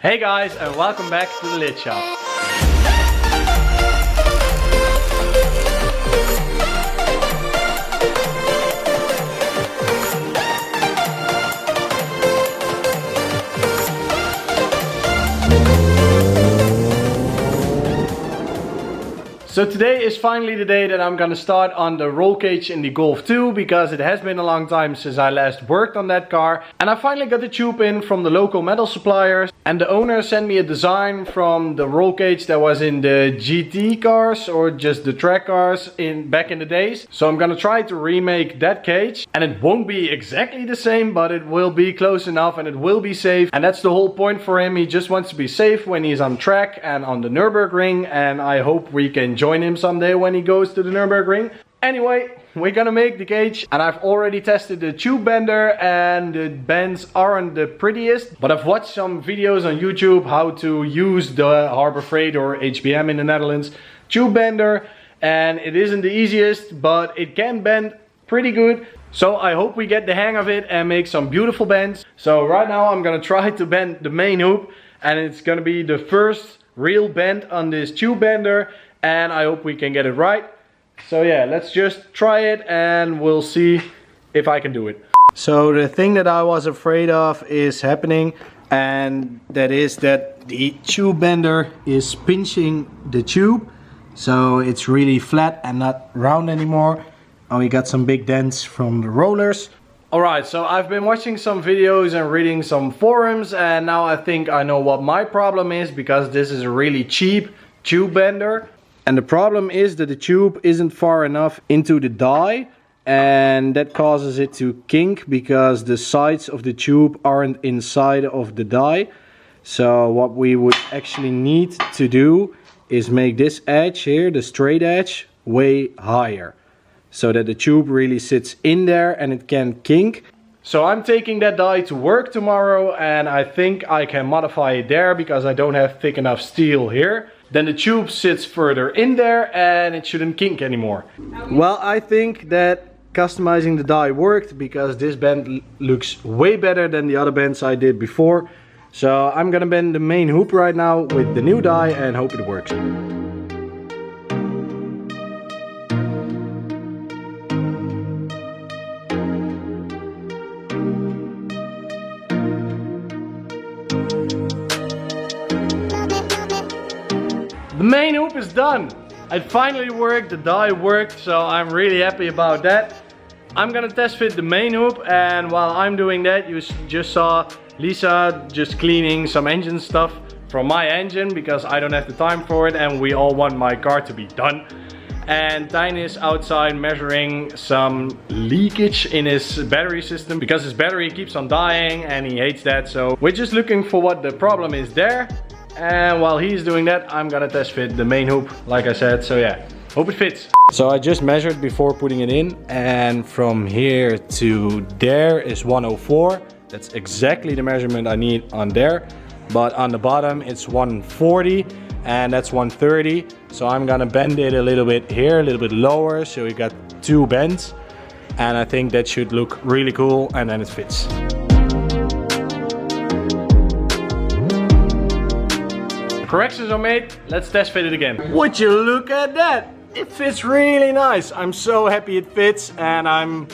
Hey guys, and welcome back to the Lid Shop. So today is finally the day that I'm gonna start on the roll cage in the Golf 2, because it has been a long time since I last worked on that car. And I finally got the tube in from the local metal suppliers, and the owner sent me a design from the roll cage that was in the GT cars, or just the track cars back in the days. So I'm gonna try to remake that cage, and it won't be exactly the same, but it will be close enough and it will be safe. And that's the whole point for him. He just wants to be safe when he's on track and on the Nürburgring, and I hope we can join him someday when he goes to the Nürburgring. Anyway, we're gonna make the cage, and I've already tested the tube bender, and the bends aren't the prettiest, but I've watched some videos on YouTube how to use the Harbor Freight, or HBM in the Netherlands, tube bender, and it isn't the easiest, but it can bend pretty good. So I hope we get the hang of it and make some beautiful bends. So right now I'm gonna try to bend the main hoop, and it's gonna be the first real bend on this tube bender, and I hope we can get it right. So yeah, let's just try it and we'll see if I can do it. So the thing that I was afraid of is happening, and that is that the tube bender is pinching the tube. So it's really flat and not round anymore. And we got some big dents from the rollers. Alright, so I've been watching some videos and reading some forums, and now I think I know what my problem is, because this is a really cheap tube bender. And the problem is that the tube isn't far enough into the die, and that causes it to kink because the sides of the tube aren't inside of the die. So what we would actually need to do is make this edge here, the straight edge, way higher, so that the tube really sits in there and it can kink. So I'm taking that die to work tomorrow, and I think I can modify it there because I don't have thick enough steel here. Then the tube sits further in there and it shouldn't kink anymore. Well, I think that customizing the die worked, because this bend looks way better than the other bends I did before. So I'm gonna bend the main hoop right now with the new die and hope it works. The main hoop is done. It finally worked, the die worked, so I'm really happy about that. I'm gonna test fit the main hoop, and while I'm doing that, you just saw Lisa just cleaning some engine stuff from my engine, because I don't have the time for it and we all want my car to be done. And Tijn is outside measuring some leakage in his battery system, because his battery keeps on dying and he hates that. So we're just looking for what the problem is there. And while he's doing that, I'm gonna test fit the main hoop, like I said. So yeah, hope it fits. So I just measured before putting it in, and from here to there is 104. That's exactly the measurement I need on there. But on the bottom it's 140, and that's 130. So I'm gonna bend it a little bit here, a little bit lower, so we got two bends. And I think that should look really cool, and then it fits. Corrections are made, let's test fit it again. Would you look at that? It fits really nice. I'm so happy it fits, and I'm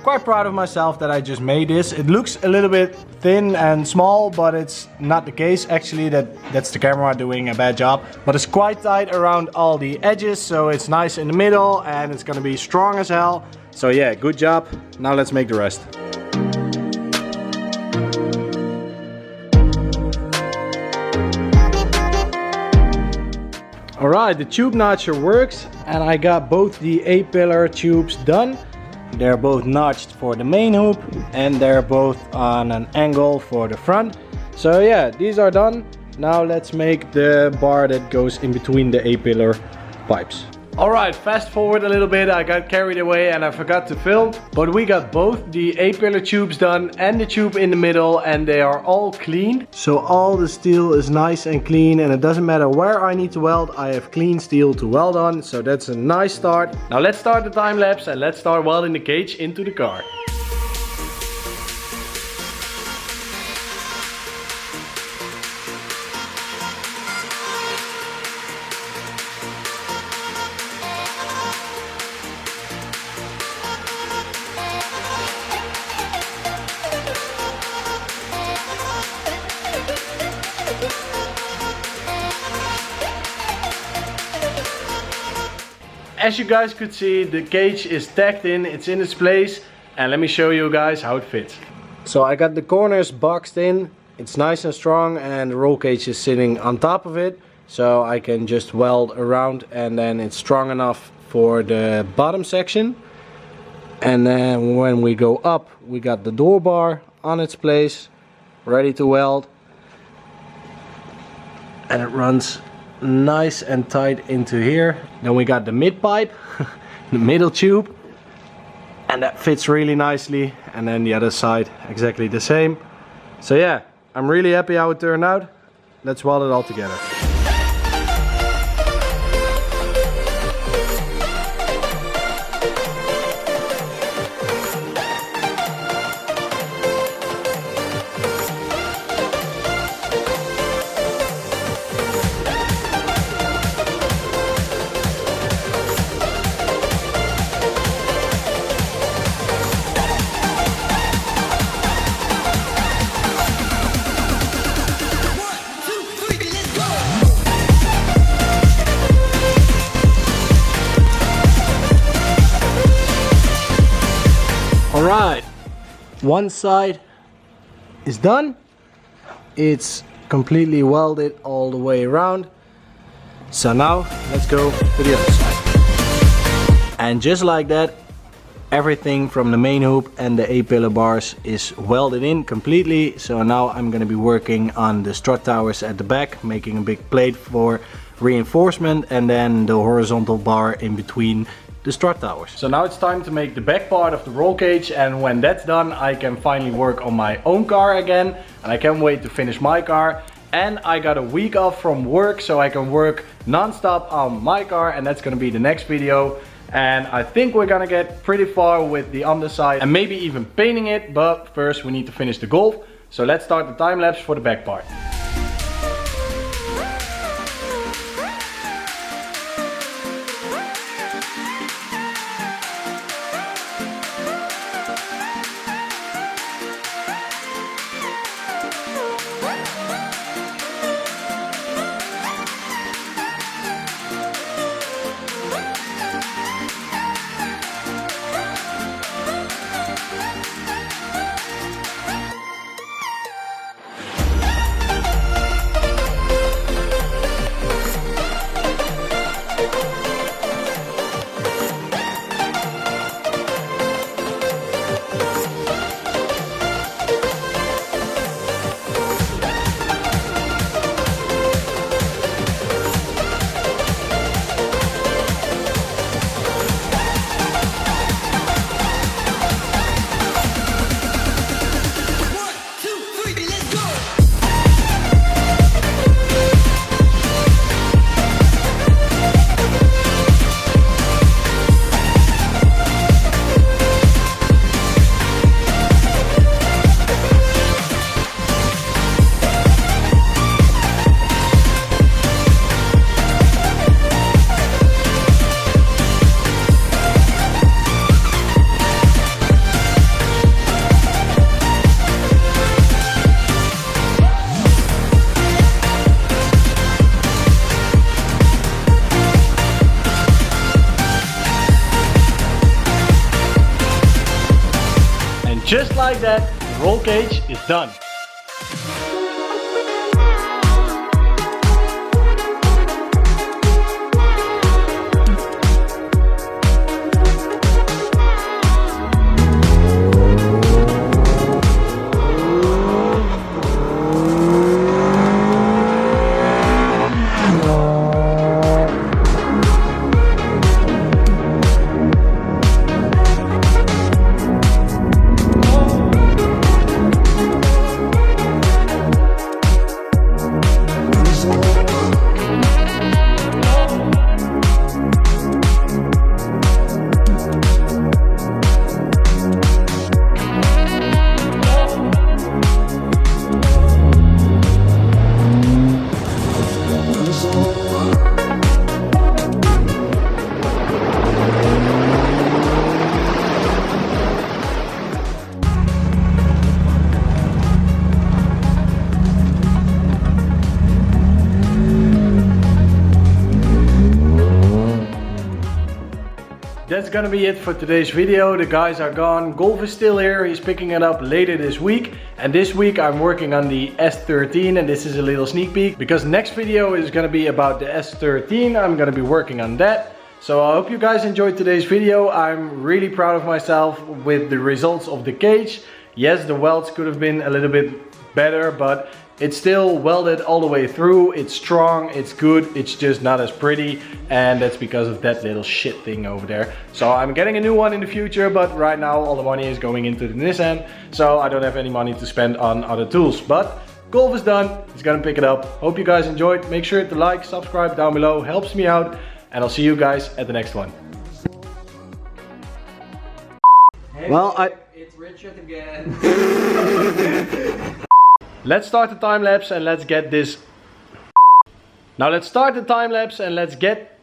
quite proud of myself that I just made this. It looks a little bit thin and small, but it's not the case. Actually, that's the camera doing a bad job. But it's quite tight around all the edges, so it's nice in the middle, and it's gonna be strong as hell. So yeah, good job. Now let's make the rest. Alright, the tube notcher works, and I got both the A-pillar tubes done. They're both notched for the main hoop, and they're both on an angle for the front. So yeah, these are done. Now let's make the bar that goes in between the A-pillar pipes. Alright, fast forward a little bit, I got carried away and I forgot to film. But we got both the A-pillar tubes done and the tube in the middle, and they are all cleaned. So all the steel is nice and clean, and it doesn't matter where I need to weld, I have clean steel to weld on. So that's a nice start. Now let's start the time lapse and let's start welding the cage into the car. as you guys could see, the cage is tacked in, it's in its place, and let me show you guys how it fits. So I got the corners boxed in, it's nice and strong, and the roll cage is sitting on top of it, so I can just weld around, and then it's strong enough for the bottom section. And then when we go up, we got the door bar on its place, ready to weld, and it runs nice and tight into here. Then we got the mid pipe, the middle tube, and that fits really nicely, and then the other side exactly the same. So yeah, I'm really happy how it turned out. Let's weld it all together. Alright, one side is done. It's completely welded all the way around. So now let's go to the other side. And just like that, everything from the main hoop and the A-pillar bars is welded in completely. So now I'm going to be working on the strut towers at the back, making a big plate for reinforcement, and then the horizontal bar in between the strut towers. So now it's time to make the back part of the roll cage, and when that's done I can finally work on my own car again, and I can't wait to finish my car. And I got a week off from work, so I can work non-stop on my car, and that's gonna be the next video. And I think we're gonna get pretty far with the underside and maybe even painting it, but first we need to finish the Golf. So let's start the time lapse for the back part. Just like that, the roll cage is done. that's gonna be it for today's video. The guys are gone. Golf is still here. He's picking it up later this week. And this week I'm working on the S13, and this is a little sneak peek because next video is gonna be about the S13. I'm gonna be working on that. So I hope you guys enjoyed today's video. I'm really proud of myself with the results of the cage. Yes, the welds could have been a little bit better, but it's still welded all the way through. It's strong, it's good, it's just not as pretty, and that's because of that little shit thing over there. So I'm getting a new one in the future, but right now all the money is going into the Nissan, so I don't have any money to spend on other tools. But golf is done, he's gonna pick it up. Hope you guys enjoyed. Make sure to like, subscribe down below, helps me out, and I'll see you guys at the next one. Hey, well, it's Richard again. Let's start the time lapse and let's get this. Now let's start the time lapse and let's get